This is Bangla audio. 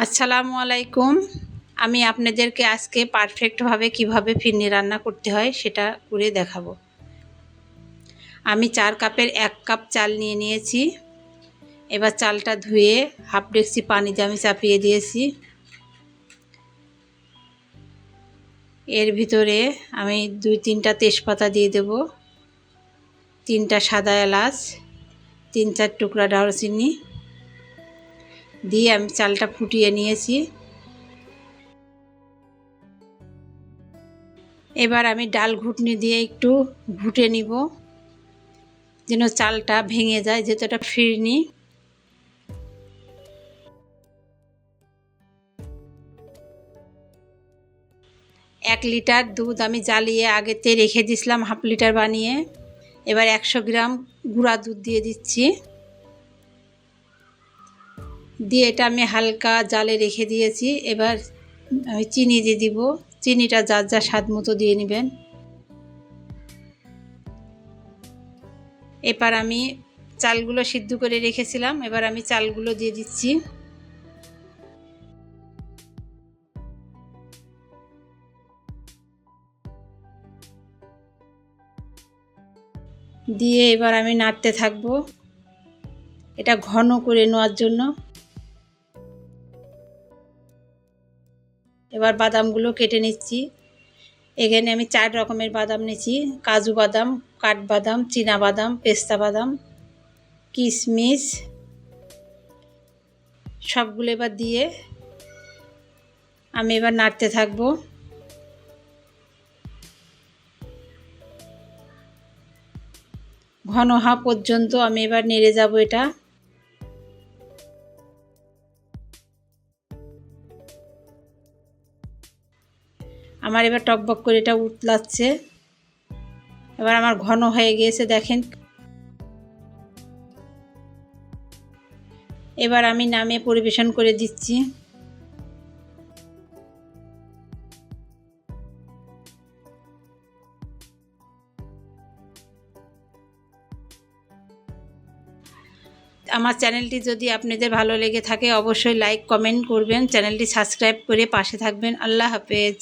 আসসালামু আলাইকুম। আমি আপনাদেরকে আজকে পারফেক্টভাবে কিভাবে ফিরনি রান্না করতে হয় সেটা করে দেখাবো। আমি 4 কাপের 1 কাপ চাল নিয়ে নিয়েছি। এবার চালটা ধুয়ে হাফ ডেকচি পানিতে আমি চাপিয়ে দিয়েছি। এর ভিতরে আমি 2-3টা তেজপাতা দিয়ে দেব, 3টা সাদা এলাচ, 3-4 টুকরা দারুচিনি দিয়ে আমি চালটা ফুটিয়ে নিয়েছি। এবার আমি ডাল ঘুটনি দিয়ে একটু ঘুটে নিব যেন চালটা ভেঙে যায়, যেহেতু এটা ফিরনি। এক লিটার দুধ আমি জ্বালিয়ে আগেতে রেখে দিয়েছিলাম, হাফ লিটার বানিয়ে। এবার 100 গ্রাম গুঁড়া দুধ দিয়ে দিচ্ছি, দিয়ে এটা আমি হালকা জালে রেখে দিয়েছি। এবার আমি চিনি দিয়ে দিব, চিনিটা যার যার স্বাদ মতো দিয়ে নেবেন। এবার আমি চালগুলো সিদ্ধ করে রেখেছিলাম, এবার আমি চালগুলো দিয়ে দিচ্ছি। দিয়ে এবার আমি নাড়তে থাকবো এটা ঘন করে নেওয়ার জন্য। এবার বাদামগুলো কেটে নিচ্ছি। এখানে আমি 4 রকমের বাদাম নিয়েছি: কাজু বাদাম, কাঠবাদাম, চীনা বাদাম, পেস্তা বাদাম, কিশমিশ। সবগুলো এবার দিয়ে আমি এবার নাড়তে থাকবো। ঘন হওয়া পর্যন্ত আমি এবার নেড়ে যাব এটা। আমার এবার টকবক করে এটা উতলাচ্ছে। এবার আমার ঘন হয়ে গিয়েছে, দেখেন। এবার আমি নামিয়ে পরিবেশন করে দিচ্ছি। আমার চ্যানেলটি যদি আপনাদের ভালো লেগে থাকে অবশ্যই লাইক কমেন্ট করবেন, চ্যানেলটি সাবস্ক্রাইব করে পাশে থাকবেন। আল্লাহ হাফেজ।